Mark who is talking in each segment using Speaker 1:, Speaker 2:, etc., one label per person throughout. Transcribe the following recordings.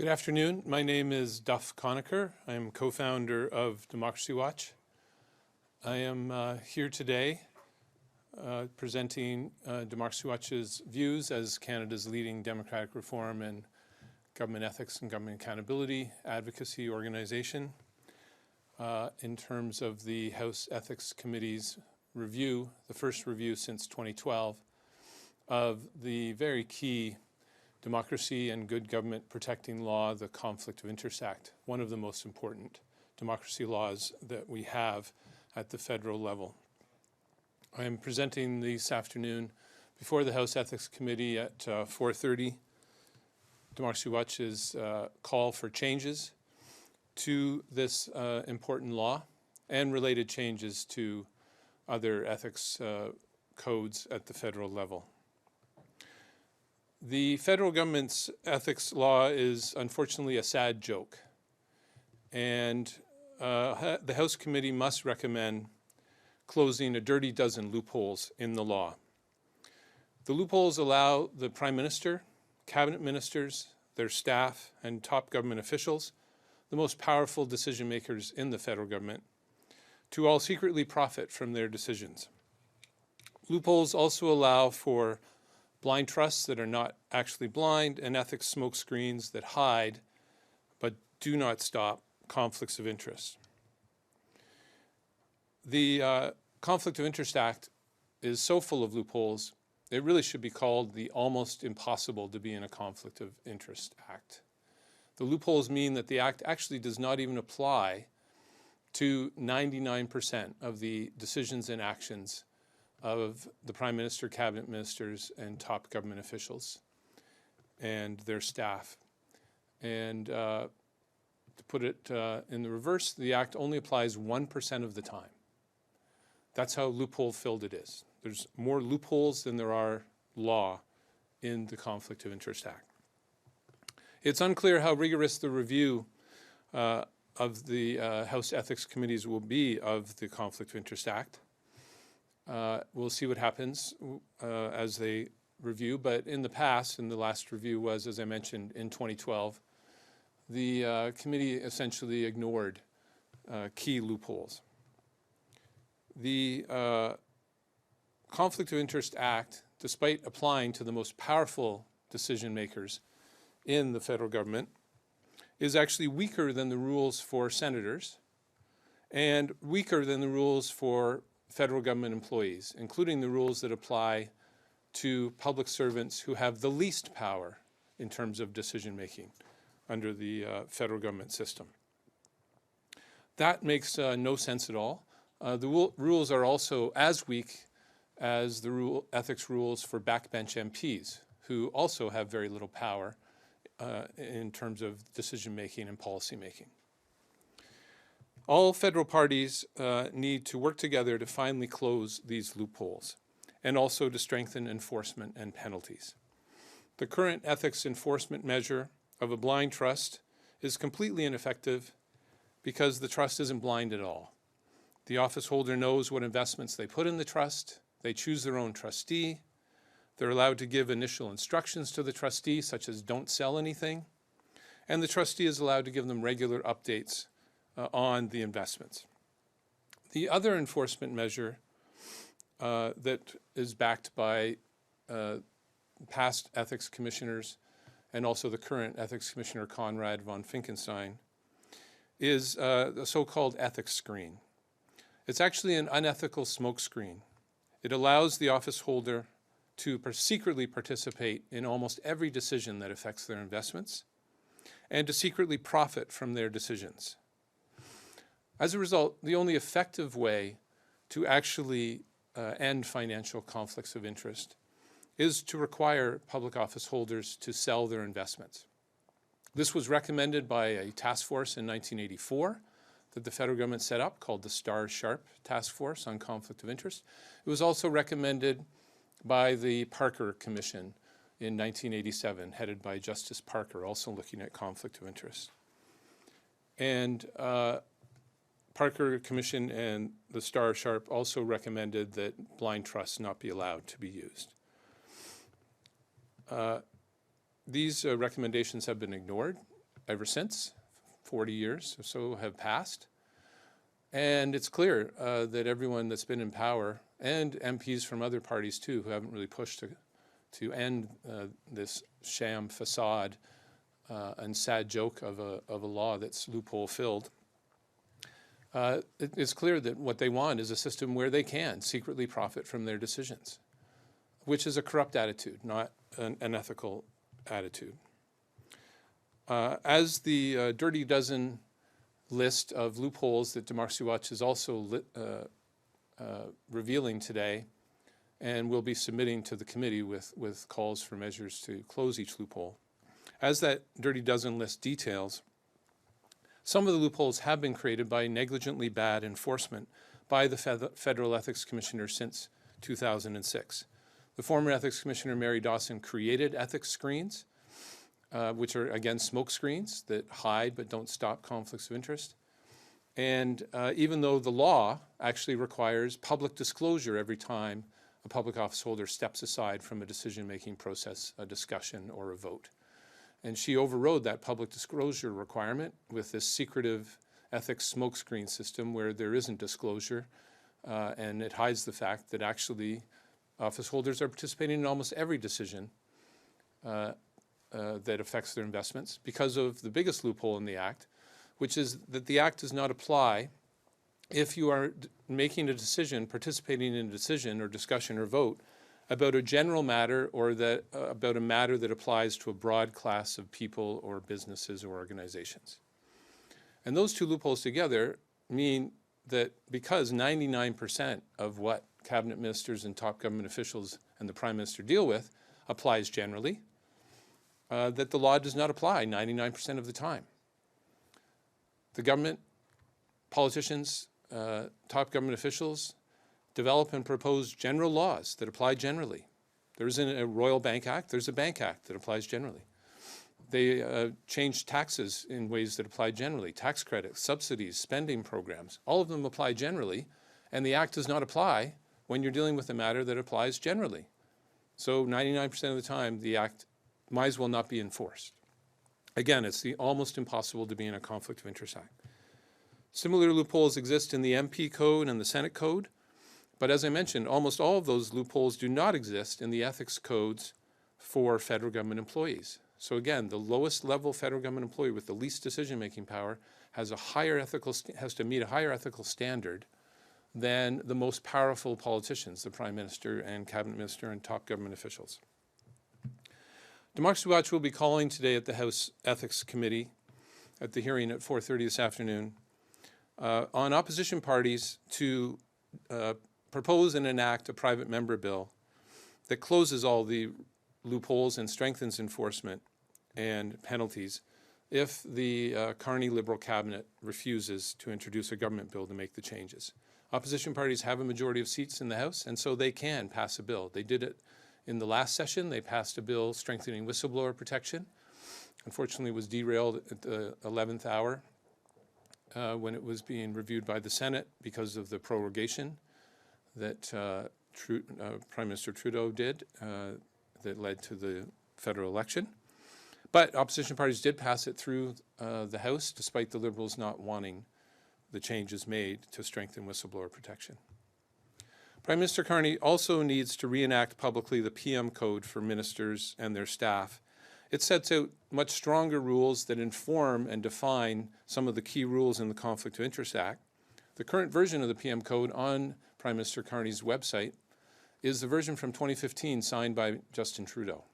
Speaker 1: Good afternoon. My name is Duff Conacher. I am co-founder of Democracy Watch. I am here today presenting Democracy Watch's views as Canada's leading democratic reform and government ethics and government accountability advocacy organization in terms of the House Ethics Committee's review, the first review since 2012, of the very key democracy and good government protecting law, the Conflict of Interest Act, one of the most important democracy laws that we have at the federal level. I am presenting this afternoon before the House Ethics Committee at 4:30. Democracy Watch's call for changes to this important law and related changes to other ethics codes at the federal level. The federal government's ethics law is unfortunately a sad joke, and the House Committee must recommend closing a dirty dozen loopholes in the law. The loopholes allow the Prime Minister, cabinet ministers, their staff, and top government officials, the most powerful decision makers in the federal government, to all secretly profit from their decisions. Loopholes also allow for blind trusts that are not actually blind, and ethics smoke screens that hide but do not stop conflicts of interest. The Conflict of Interest Act is so full of loopholes, it really should be called the almost impossible to be in a conflict of interest act. The loopholes mean that the act actually does not even apply to 99% of the decisions and actions of the Prime Minister, cabinet ministers, and top government officials and their staff. And to put it in the reverse, the Act only applies 1% of the time. That's how loophole-filled it is. There's more loopholes than there are law in the Conflict of Interest Act. It's unclear how rigorous the review of the House Ethics Committees will be of the Conflict of Interest Act. We'll see what happens as they review, but in the past, and the last review was, as I mentioned, in 2012, the committee essentially ignored key loopholes. The Conflict of Interest Act, despite applying to the most powerful decision makers in the federal government, is actually weaker than the rules for senators and weaker than the rules for federal government employees, including the rules that apply to public servants who have the least power in terms of decision making under the federal government system. That makes no sense at all. The rules are also as weak as the ethics rules for backbench MPs, who also have very little power in terms of decision making and policy making. All federal parties need to work together to finally close these loopholes and also to strengthen enforcement and penalties. The current ethics enforcement measure of a blind trust is completely ineffective because the trust isn't blind at all. The office holder knows what investments they put in the trust, they choose their own trustee, they're allowed to give initial instructions to the trustee such as don't sell anything, and the trustee is allowed to give them regular updates on the investments. The other enforcement measure that is backed by past ethics commissioners and also the current ethics commissioner Conrad von Finkenstein is the so-called ethics screen. It's actually an unethical smokescreen. It allows the office holder to secretly participate in almost every decision that affects their investments and to secretly profit from their decisions. As a result, the only effective way to actually end financial conflicts of interest is to require public office holders to sell their investments. This was recommended by a task force in 1984 that the federal government set up called the Star-Sharp Task Force on Conflict of Interest. It was also recommended by the Parker Commission in 1987, headed by Justice Parker, also looking at conflict of interest. And Parker Commission and the Star-Sharp also recommended that blind trusts not be allowed to be used. These recommendations have been ignored ever since. 40 years or so have passed. And it's clear that everyone that's been in power, and MPs from other parties too, who haven't really pushed to end this sham facade and sad joke of a law that's loophole filled, it's clear that what they want is a system where they can secretly profit from their decisions, which is a corrupt attitude, not an ethical attitude. As the Dirty Dozen list of loopholes that Democracy Watch is also revealing today and will be submitting to the committee with calls for measures to close each loophole. As that Dirty Dozen list details, some of the loopholes have been created by negligently bad enforcement by the Federal Ethics Commissioner since 2006. The former Ethics Commissioner, Mary Dawson, created ethics screens, which are, again, smoke screens that hide but don't stop conflicts of interest. And even though the law actually requires public disclosure every time a public office holder steps aside from a decision-making process, a discussion, or a vote. And she overrode that public disclosure requirement with this secretive ethics smokescreen system where there isn't disclosure, and it hides the fact that actually office holders are participating in almost every decision that affects their investments because of the biggest loophole in the Act, which is that the Act does not apply if you are making a decision, participating in a decision or discussion or vote about a general matter or about a matter that applies to a broad class of people or businesses or organizations. And those two loopholes together mean that because 99% of what cabinet ministers and top government officials and the Prime Minister deal with applies generally, that the law does not apply 99% of the time. The government, politicians, top government officials develop and propose general laws that apply generally. There isn't a Royal Bank Act, there's a Bank Act that applies generally. They change taxes in ways that apply generally, tax credits, subsidies, spending programs, all of them apply generally, and the Act does not apply when you're dealing with a matter that applies generally. So 99% of the time, the Act might as well not be enforced. Again, it's almost impossible to be in a conflict of interest act. Similar loopholes exist in the MP Code and the Senate Code, but as I mentioned, almost all of those loopholes do not exist in the ethics codes for federal government employees. So again, the lowest level federal government employee with the least decision-making power has to meet a higher ethical standard than the most powerful politicians, the Prime Minister and Cabinet Minister and top government officials. Democracy Watch will be calling today at the House Ethics Committee at the hearing at 4:30 this afternoon on opposition parties to propose and enact a private member bill that closes all the loopholes and strengthens enforcement and penalties if the Carney Liberal cabinet refuses to introduce a government bill to make the changes. Opposition parties have a majority of seats in the House, and so they can pass a bill. They did it in the last session. They passed a bill strengthening whistleblower protection. Unfortunately, it was derailed at the 11th hour when it was being reviewed by the Senate because of the prorogation that Prime Minister Trudeau did that led to the federal election. But opposition parties did pass it through the House, despite the Liberals not wanting the changes made to strengthen whistleblower protection. Prime Minister Carney also needs to reenact publicly the PM Code for ministers and their staff. It sets out much stronger rules that inform and define some of the key rules in the Conflict of Interest Act. The current version of the PM Code on Prime Minister Carney's website is the version from 2015 signed by Justin Trudeau.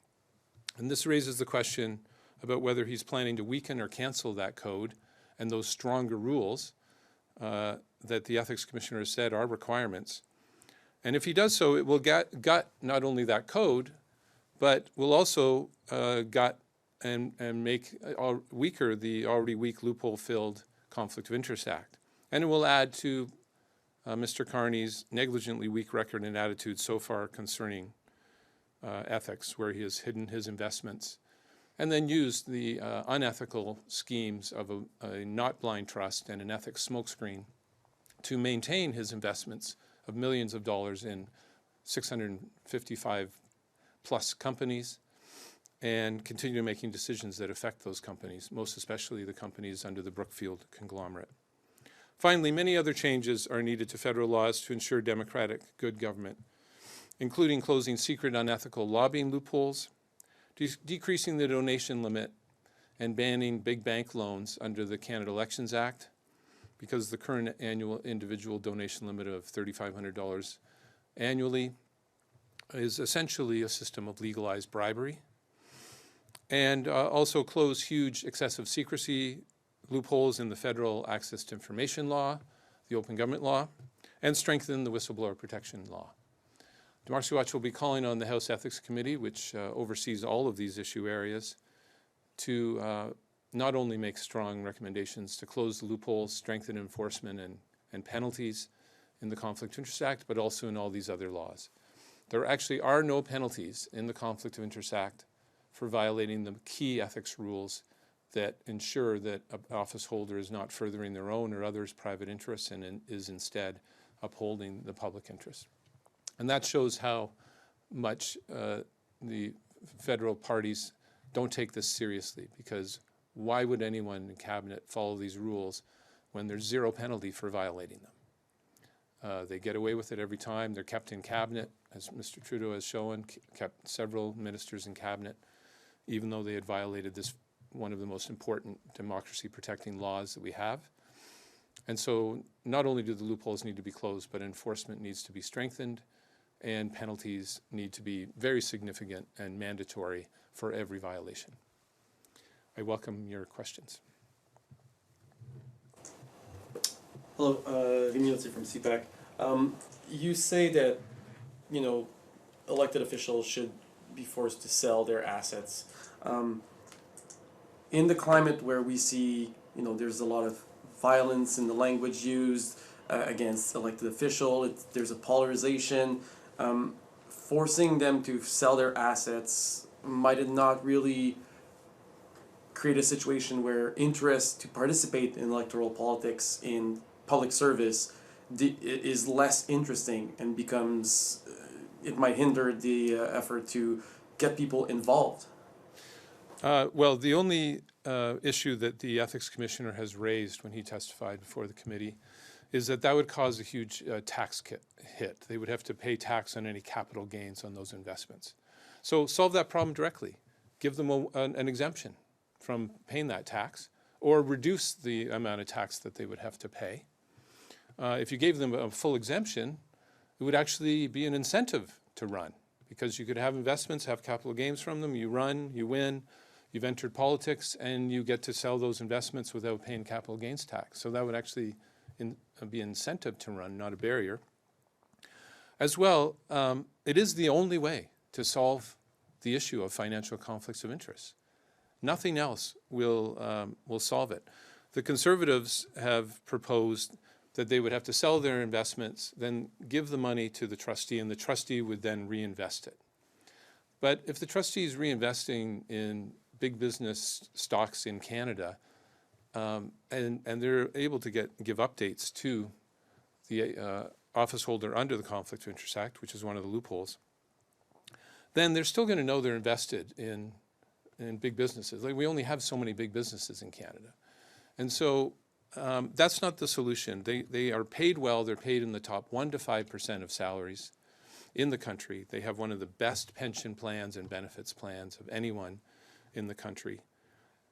Speaker 1: And this raises the question about whether he's planning to weaken or cancel that code and those stronger rules that the Ethics Commissioner has said are requirements. And if he does so, it will gut not only that code, but will also gut and make weaker the already weak loophole-filled Conflict of Interest Act. And it will add to Mr. Carney's negligently weak record and attitude so far concerning ethics, where he has hidden his investments and then used the unethical schemes of a not blind trust and an ethics smokescreen to maintain his investments of millions of dollars in 655 plus companies and continue making decisions that affect those companies, most especially the companies under the Brookfield conglomerate. Finally, many other changes are needed to federal laws to ensure democratic good government, including closing secret unethical lobbying loopholes, decreasing the donation limit, and banning big bank loans under the Canada Elections Act, because the current annual individual donation limit of $3,500 annually is essentially a system of legalized bribery. And also close huge excessive secrecy loopholes in the federal access to information law, the open government law, and strengthen the whistleblower protection law. Democracy Watch will be calling on the House Ethics Committee, which oversees all of these issue areas, to not only make strong recommendations to close the loopholes, strengthen enforcement and penalties in the Conflict of Interest Act, but also in all these other laws. There actually are no penalties in the Conflict of Interest Act for violating the key ethics rules that ensure that an office holder is not furthering their own or others' private interests and is instead upholding the public interest. And that shows how much the federal parties don't take this seriously, because why would anyone in cabinet follow these rules when there's zero penalty for violating them? They get away with it every time. They're kept in cabinet, as Mr. Trudeau has shown, kept several ministers in cabinet, even though they had violated this one of the most important democracy-protecting laws that we have. And so not only do the loopholes need to be closed, but enforcement needs to be strengthened, and penalties need to be very significant and mandatory for every violation. I welcome your questions.
Speaker 2: Hello, Vimy from CPAC. You say that, elected officials should be forced to sell their assets. In the climate where we see, there's a lot of violence in the language used against elected officials, there's a polarization, forcing them to sell their assets might it not really create a situation where interest to participate in electoral politics in public service is less interesting and becomes, it might hinder the effort to get people involved?
Speaker 1: Well, the only issue that the Ethics Commissioner has raised when he testified before the committee is that would cause a huge tax hit. They would have to pay tax on any capital gains on those investments. So solve that problem directly. Give them an exemption from paying that tax, or reduce the amount of tax that they would have to pay. If you gave them a full exemption, it would actually be an incentive to run, because you could have investments, have capital gains from them, you run, you win, you've entered politics, and you get to sell those investments without paying capital gains tax. So that would actually be an incentive to run, not a barrier. As well, it is the only way to solve the issue of financial conflicts of interest. Nothing else will solve it. The Conservatives have proposed that they would have to sell their investments, then give the money to the trustee, and the trustee would then reinvest it. But if the trustee is reinvesting in big business stocks in Canada, and they're able to give updates to the office holder under the Conflict of Interest Act, which is one of the loopholes, then they're still going to know they're invested in big businesses. Like, we only have so many big businesses in Canada. And so that's not the solution. They are paid well. They're paid in the top 1% to 5% of salaries in the country. They have one of the best pension plans and benefits plans of anyone in the country.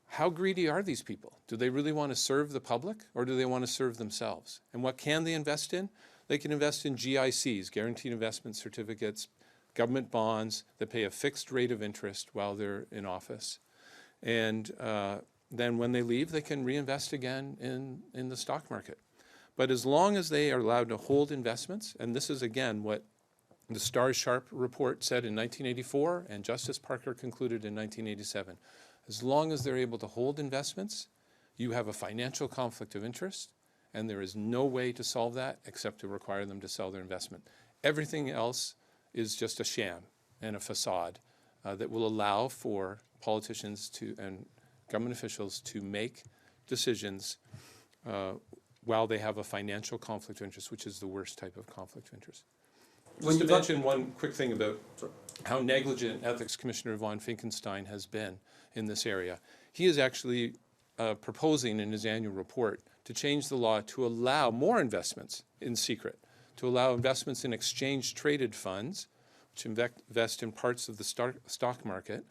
Speaker 1: How greedy are these people? Do they really want to serve the public, or do they want to serve themselves? And what can they invest in? They can invest in GICs, guaranteed investment certificates, government bonds that pay a fixed rate of interest while they're in office. And then when they leave, they can reinvest again in the stock market. But as long as they are allowed to hold investments, and this is again what the Stars Sharp report said in 1984 and Justice Parker concluded in 1987, as long as they're able to hold investments, you have a financial conflict of interest, and there is no way to solve that except to require them to sell their investment. Everything else is just a sham and a facade that will allow for politicians and government officials to make decisions while they have a financial conflict of interest, which is the worst type of conflict of interest. Just to mention one quick thing about how negligent Ethics Commissioner von Finkenstein has been in this area. He is actually proposing in his annual report to change the law to allow more investments in secret, to allow investments in exchange-traded funds, which invest in parts of the stock market.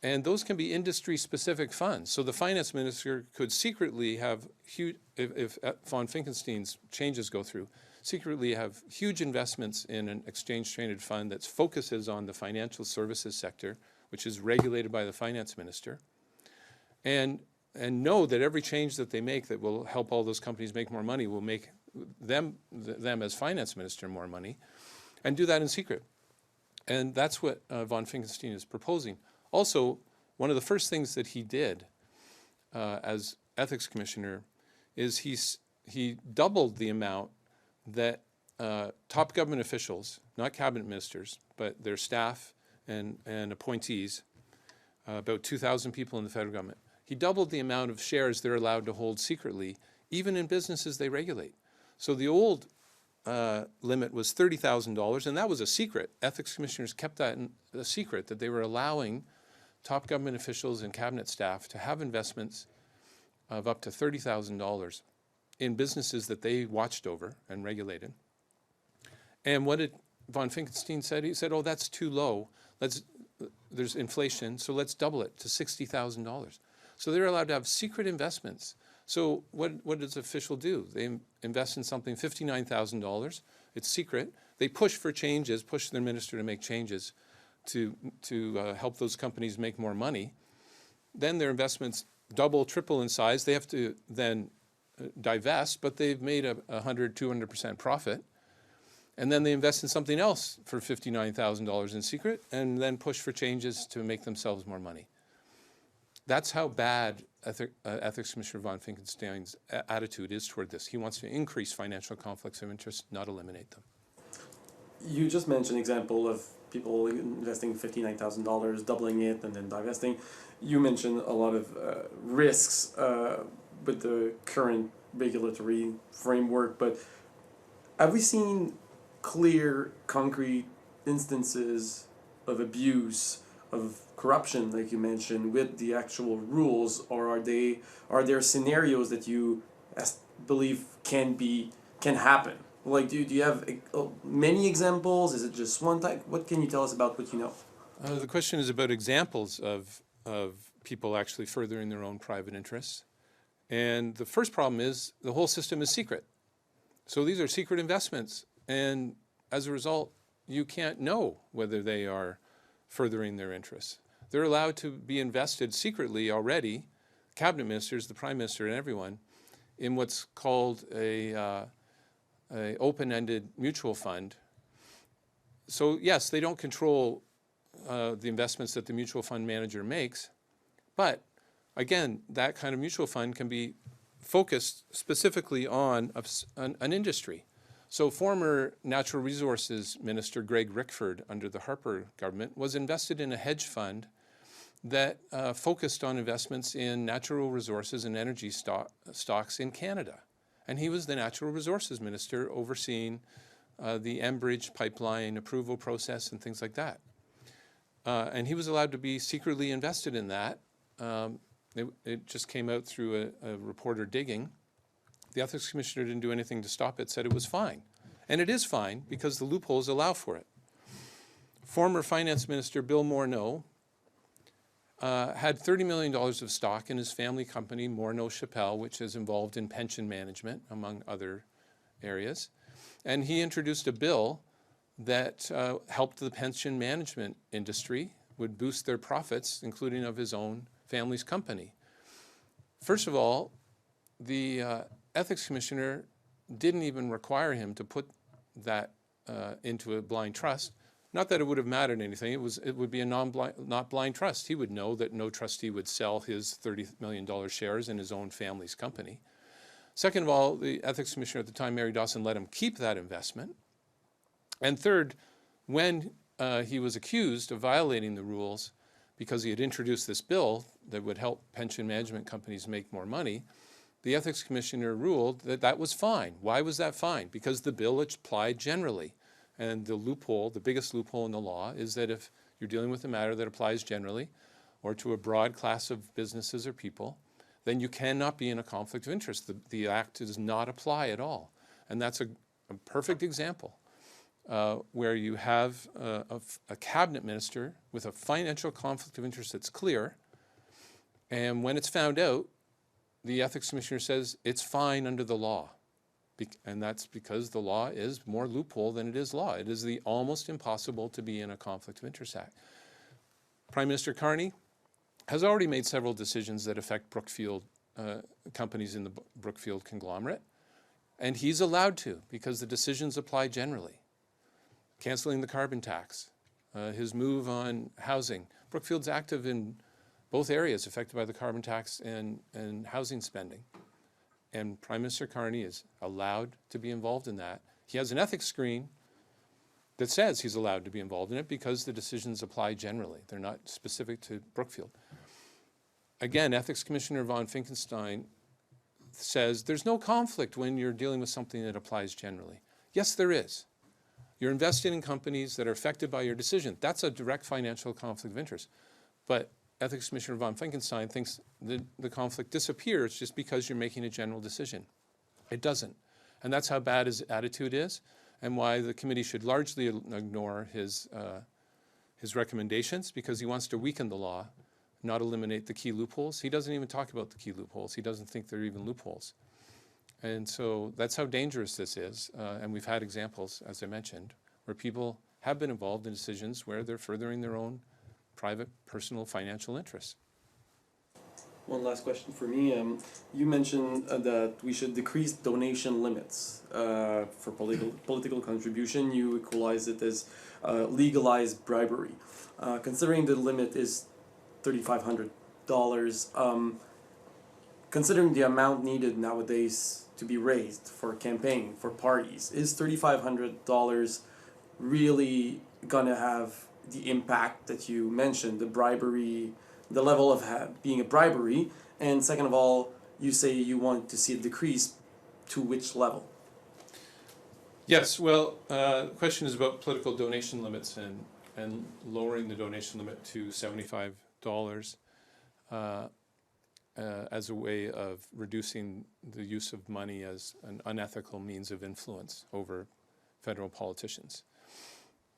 Speaker 1: And those can be industry-specific funds. So the finance minister could secretly have huge, if von Finkenstein's changes go through, secretly have huge investments in an exchange-traded fund that focuses on the financial services sector, which is regulated by the finance minister, and know that every change that they make that will help all those companies make more money will make them as finance minister more money, and do that in secret. And that's what von Finkenstein is proposing. Also, one of the first things that he did as ethics commissioner is he doubled the amount that top government officials, not cabinet ministers, but their staff and appointees, about 2,000 people in the federal government, he doubled the amount of shares they're allowed to hold secretly, even in businesses they regulate. So the old limit was $30,000, and that was a secret. Ethics commissioners kept that a secret, that they were allowing top government officials and cabinet staff to have investments of up to $30,000 in businesses that they watched over and regulated. And what did von Finkenstein said? He said, oh, that's too low. There's inflation, so let's double it to $60,000. So they're allowed to have secret investments. So what does an official do? They invest in something $59,000. It's secret. They push for changes, push their minister to make changes to help those companies make more money. Then their investments double, triple in size. They have to then divest, but they've made a 100, 200% profit. And then they invest in something else for $59,000 in secret, and then push for changes to make themselves more money. That's how bad Ethics Commissioner von Finkenstein's attitude is toward this. He wants to increase financial conflicts of interest, not eliminate them.
Speaker 2: You just mentioned an example of people investing $59,000, doubling it, and then divesting. You mentioned a lot of risks with the current regulatory framework, but have we seen clear, concrete instances of abuse, of corruption, like you mentioned, with the actual rules, or are there scenarios that you believe can happen? Like, do you have many examples? Is it just one type? What can you tell us about what you know?
Speaker 1: The question is about examples of people actually furthering their own private interests. And the first problem is the whole system is secret. So these are secret investments. And as a result, you can't know whether they are furthering their interests. They're allowed to be invested secretly already, cabinet ministers, the prime minister, and everyone, in what's called a open-ended mutual fund. So yes, they don't control the investments that the mutual fund manager makes, but again, that kind of mutual fund can be focused specifically on an industry. So former Natural Resources Minister Greg Rickford under the Harper government was invested in a hedge fund that focused on investments in natural resources and energy stocks in Canada. And he was the Natural Resources Minister overseeing the Enbridge pipeline approval process and things like that. And he was allowed to be secretly invested in that. It just came out through a reporter digging. The Ethics Commissioner didn't do anything to stop it, said it was fine. And it is fine because the loopholes allow for it. Former Finance Minister Bill Morneau had $30 million of stock in his family company, Morneau Chappelle, which is involved in pension management, among other areas. And he introduced a bill that helped the pension management industry, would boost their profits, including of his own family's company. First of all, the Ethics Commissioner didn't even require him to put that into a blind trust. Not that it would have mattered anything. It would be a not blind trust. He would know that no trustee would sell his $30 million shares in his own family's company. Second of all, the Ethics Commissioner at the time, Mary Dawson, let him keep that investment. And third, when he was accused of violating the rules because he had introduced this bill that would help pension management companies make more money, the Ethics Commissioner ruled that that was fine. Why was that fine? Because the bill applied generally. And the loophole, the biggest loophole in the law, is that if you're dealing with a matter that applies generally or to a broad class of businesses or people, then you cannot be in a conflict of interest. The act does not apply at all. And that's a perfect example where you have a cabinet minister with a financial conflict of interest that's clear, and when it's found out, the ethics commissioner says it's fine under the law. And that's because the law is more loophole than it is law. It is the almost impossible to be in a conflict of interest act. Prime Minister Carney has already made several decisions that affect Brookfield companies in the Brookfield conglomerate, and he's allowed to because the decisions apply generally. Canceling the carbon tax, his move on housing. Brookfield's active in both areas affected by the carbon tax and housing spending. And Prime Minister Carney is allowed to be involved in that. He has an ethics screen that says he's allowed to be involved in it because the decisions apply generally. They're not specific to Brookfield. Again, Ethics Commissioner von Finkenstein says there's no conflict when you're dealing with something that applies generally. Yes, there is. You're investing in companies that are affected by your decision. That's a direct financial conflict of interest. But Ethics Commissioner von Finkenstein thinks the conflict disappears just because you're making a general decision. It doesn't. And that's how bad his attitude is, and why the committee should largely ignore his recommendations, because he wants to weaken the law, not eliminate the key loopholes. He doesn't even talk about the key loopholes. He doesn't think they're even loopholes. And so that's how dangerous this is. And we've had examples, as I mentioned, where people have been involved in decisions where they're furthering their own private, personal, financial interests.
Speaker 2: One last question for me. You mentioned that we should decrease donation limits for political contribution. You equalize it as legalized bribery. Considering the limit is $3,500, considering the amount needed nowadays to be raised for campaigning, for parties, is $3,500 really gonna have the impact that you mentioned, the bribery, the level of being a bribery? And second of all, you say you want to see it decrease to which level?
Speaker 1: Yes, well, the question is about political donation limits and lowering the donation limit to $75 as a way of reducing the use of money as an unethical means of influence over federal politicians.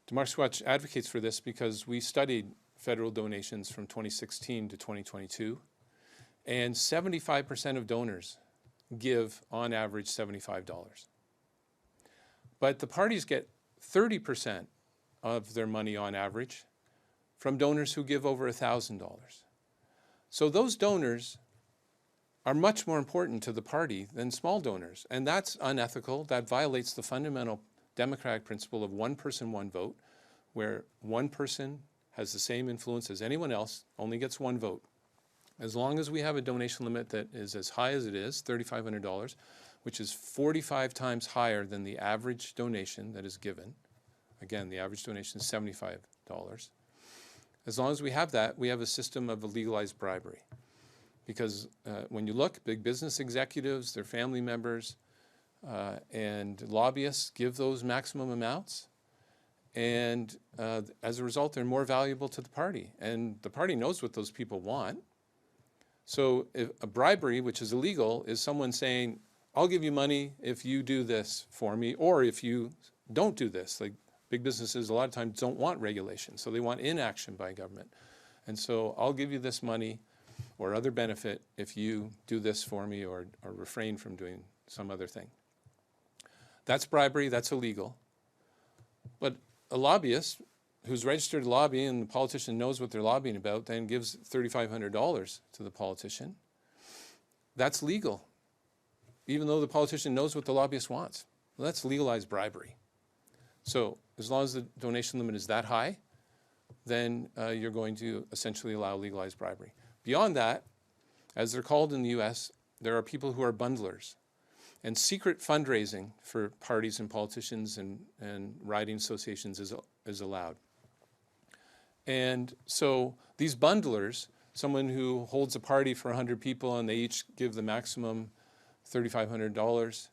Speaker 1: Democracy Watch advocates for this because we studied federal donations from 2016 to 2022, and 75% of donors give, on average, $75. But the parties get 30% of their money on average from donors who give over $1,000. So those donors are much more important to the party than small donors, and that's unethical. That violates the fundamental democratic principle of one person, one vote, where one person has the same influence as anyone else, only gets one vote. As long as we have a donation limit that is as high as it is, $3,500, which is 45 times higher than the average donation that is given. Again, the average donation is $75. As long as we have that, we have a system of legalized bribery. Because when you look, big business executives, their family members, and lobbyists give those maximum amounts. And as a result, they're more valuable to the party. And the party knows what those people want. So if a bribery, which is illegal, is someone saying, I'll give you money if you do this for me, or if you don't do this. Like big businesses a lot of times don't want regulation, so they want inaction by government. And so I'll give you this money or other benefit if you do this for me or refrain from doing some other thing. That's bribery, that's illegal. But a lobbyist who's registered to lobby and the politician knows what they're lobbying about then gives $3,500 to the politician. That's legal, even though the politician knows what the lobbyist wants. Well, that's legalized bribery. So as long as the donation limit is that high, then you're going to essentially allow legalized bribery. Beyond that, as they're called in the US, there are people who are bundlers. And secret fundraising for parties and politicians and riding associations is allowed. And so these bundlers, someone who holds a party for 100 people and they each give the maximum $3,500,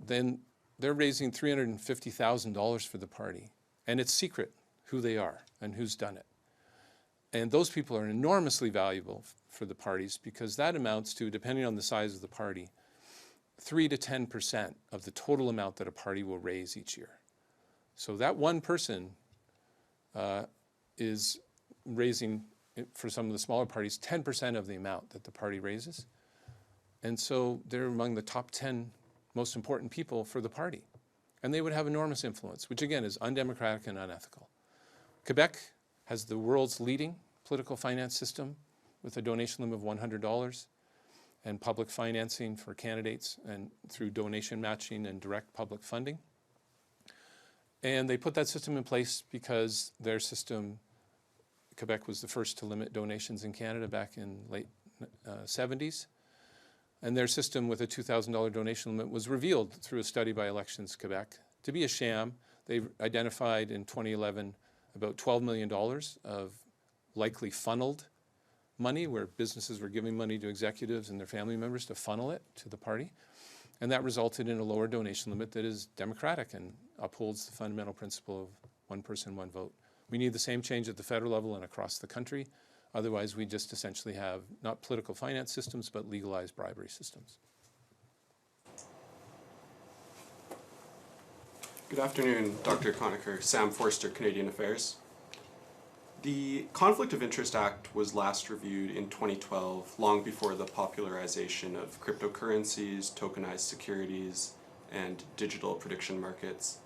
Speaker 1: then they're raising $350,000 for the party, and it's secret who they are and who's done it. And those people are enormously valuable for the parties, because that amounts to, depending on the size of the party, 3 to 10% of the total amount that a party will raise each year. So that one person is raising, for some of the smaller parties, 10% of the amount that the party raises. And so they're among the top 10 most important people for the party. And they would have enormous influence, which again is undemocratic and unethical. Quebec has the world's leading political finance system with a donation limit of $100 and public financing for candidates and through donation matching and direct public funding. And they put that system in place because their system, Quebec was the first to limit donations in Canada back in late 70s. And their system with a $2,000 donation limit was revealed through a study by Elections Quebec to be a sham. They identified in 2011 about $12 million of likely funneled money, where businesses were giving money to executives and their family members to funnel it to the party. And that resulted in a lower donation limit that is democratic and upholds the fundamental principle of one person, one vote. We need the same change at the federal level and across the country. Otherwise, we just essentially have not political finance systems, but legalized bribery systems.
Speaker 3: Good afternoon, Dr. Conacher. Sam Forster, Canadian Affairs. The Conflict of Interest Act was last reviewed in 2012, long before the popularization of cryptocurrencies, tokenized securities, and digital prediction markets.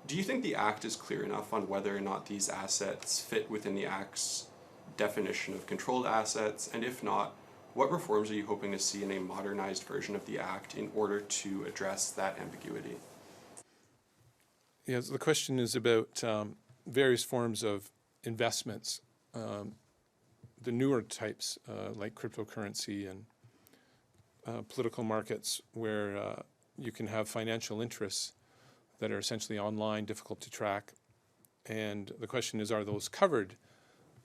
Speaker 3: Do you think the Act is clear enough on whether or not these assets fit within the Act's definition of controlled assets? And if not, what reforms are you hoping to see in a modernized version of the Act in order to address that ambiguity?
Speaker 1: Yes, the question is about various forms of investments, the newer types like cryptocurrency and political markets, where you can have financial interests that are essentially online, difficult to track. And the question is, are those covered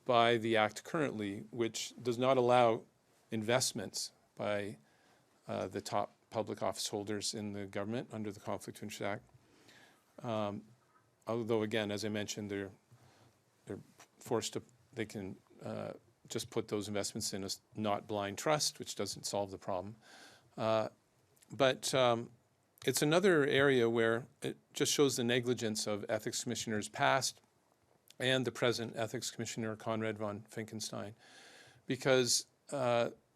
Speaker 1: by the Act currently, which does not allow investments by the top public office holders in the government under the Conflict of Interest Act. Although, again, as I mentioned, they're forced to, they can just put those investments in a not blind trust, which doesn't solve the problem. But it's another area where it just shows the negligence of ethics commissioners past and the present ethics commissioner, Conrad von Finkenstein, because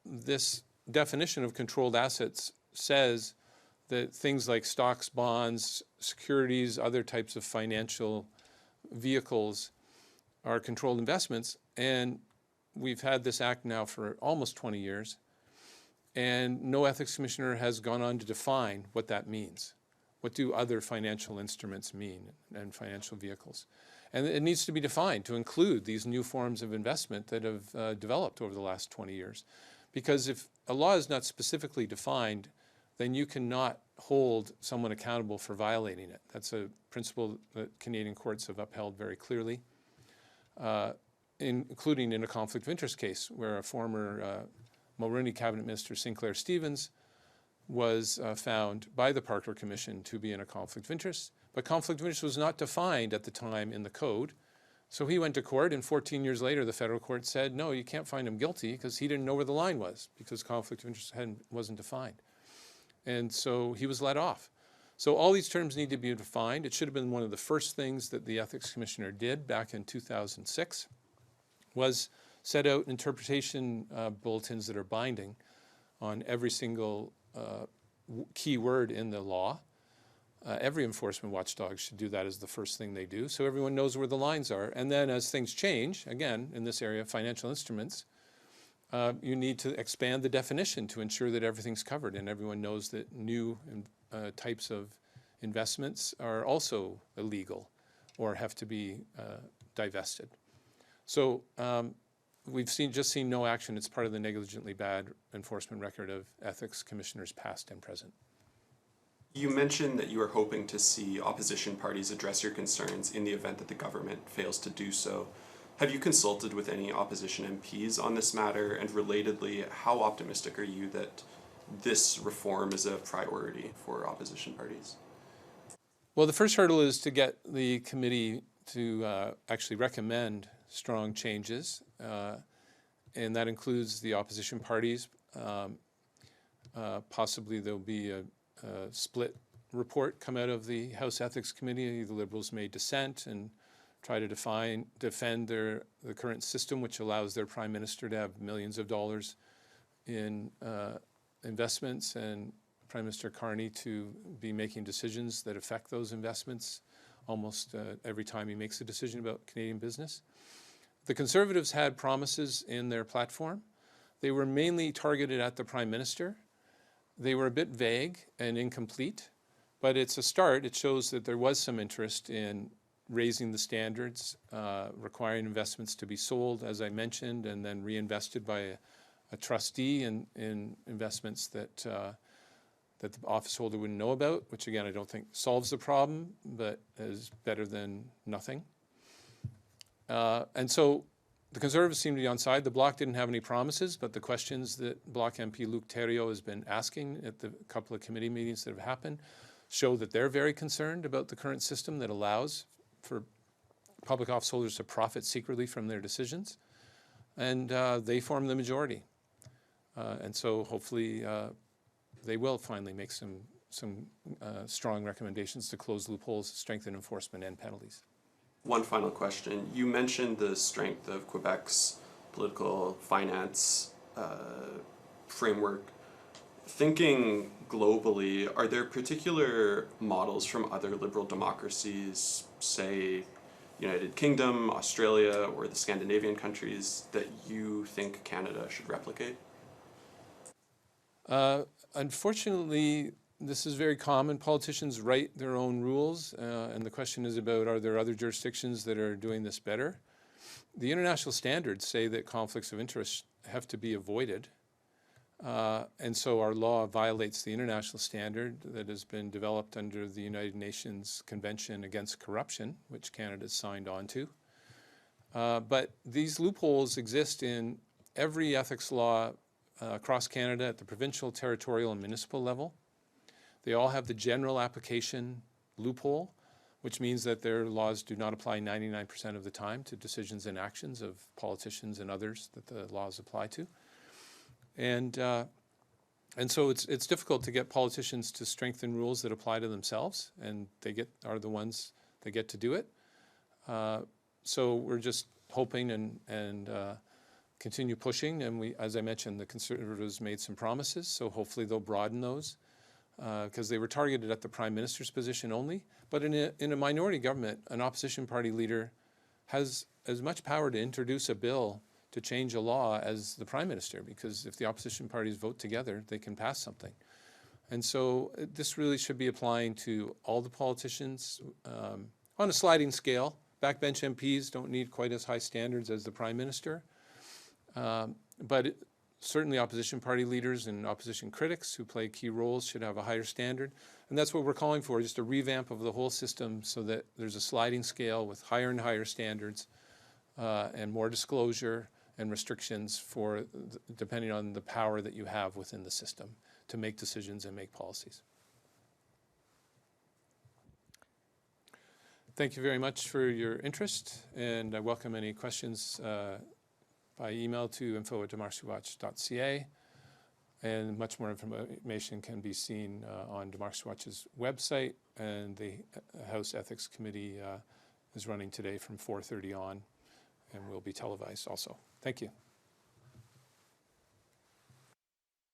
Speaker 1: this definition of controlled assets says that things like stocks, bonds, securities, other types of financial vehicles are controlled investments. And we've had this act now for almost 20 years, and no ethics commissioner has gone on to define what that means. What do other financial instruments mean and financial vehicles? And it needs to be defined to include these new forms of investment that have developed over the last 20 years. Because if a law is not specifically defined, then you cannot hold someone accountable for violating it. That's a principle that Canadian courts have upheld very clearly, including in a conflict of interest case where a former Mulroney cabinet minister, Sinclair Stevens, was found by the Parker Commission to be in a conflict of interest. But conflict of interest was not defined at the time in the code. So he went to court, and 14 years later, the federal court said, no, you can't find him guilty because he didn't know where the line was, because conflict of interest wasn't defined. And so he was let off. So all these terms need to be defined. It should have been one of the first things that the ethics commissioner did back in 2006, was set out interpretation bulletins that are binding on every single key word in the law. Every enforcement watchdog should do that as the first thing they do, so everyone knows where the lines are. And then as things change, again, in this area, financial instruments, you need to expand the definition to ensure that everything's covered and everyone knows that new types of investments are also illegal or have to be divested. So we've just seen no action. It's part of the negligently bad enforcement record of ethics commissioners past and present.
Speaker 3: You mentioned that you are hoping to see opposition parties address your concerns in the event that the government fails to do so. Have you consulted with any opposition MPs on this matter? And relatedly, how optimistic are you that this reform is a priority for opposition parties?
Speaker 1: Well, the first hurdle is to get the committee to actually recommend strong changes, and that includes the opposition parties. Possibly there'll be a split report come out of the House Ethics Committee. The Liberals may dissent and try to defend the current system, which allows their Prime Minister to have millions of dollars in investments, and Prime Minister Carney to be making decisions that affect those investments almost every time he makes a decision about Canadian business. The Conservatives had promises in their platform. They were mainly targeted at the Prime Minister. They were a bit vague and incomplete, but it's a start. It shows that there was some interest in raising the standards, requiring investments to be sold, as I mentioned, and then reinvested by a trustee in investments that the office holder wouldn't know about, which again I don't think solves the problem, but is better than nothing. And so the Conservatives seem to be on side. The Bloc didn't have any promises, but the questions that Bloc MP Luc Thériault has been asking at the couple of committee meetings that have happened show that they're very concerned about the current system that allows for public office holders to profit secretly from their decisions. And they form the majority. And so hopefully they will finally make some strong recommendations to close loopholes, strengthen enforcement, and penalties.
Speaker 3: One final question. You mentioned the strength of Quebec's political finance framework. Thinking globally, are there particular models from other liberal democracies, say United Kingdom, Australia, or the Scandinavian countries, that you think Canada should replicate?
Speaker 1: Unfortunately, this is very common. Politicians write their own rules, and the question is about, are there other jurisdictions that are doing this better? The international standards say that conflicts of interest have to be avoided, and so our law violates the international standard that has been developed under the United Nations Convention Against Corruption, which Canada has signed on to. But these loopholes exist in every ethics law across Canada at the provincial, territorial, and municipal level. They all have the general application loophole, which means that their laws do not apply 99% of the time to decisions and actions of politicians and others that the laws apply to. And so it's difficult to get politicians to strengthen rules that apply to themselves, and they are the ones that get to do it. So we're just hoping and continue pushing, and as I mentioned, the Conservatives made some promises, so hopefully they'll broaden those, because they were targeted at the Prime Minister's position only. But in a minority government, an opposition party leader has as much power to introduce a bill to change a law as the Prime Minister, because if the opposition parties vote together, they can pass something. And so this really should be applying to all the politicians on a sliding scale. Backbench MPs don't need quite as high standards as the Prime Minister. But certainly opposition party leaders and opposition critics who play key roles should have a higher standard. And that's what we're calling for, just a revamp of the whole system so that there's a sliding scale with higher and higher standards and more disclosure and restrictions depending on the power that you have within the system to make decisions and make policies. Thank you very much for your interest, and I welcome any questions by email to info@democracywatch.ca, and much more information can be seen on Democracy Watch's website, and the House Ethics Committee is running today from 4:30 on, and will be televised also. Thank you.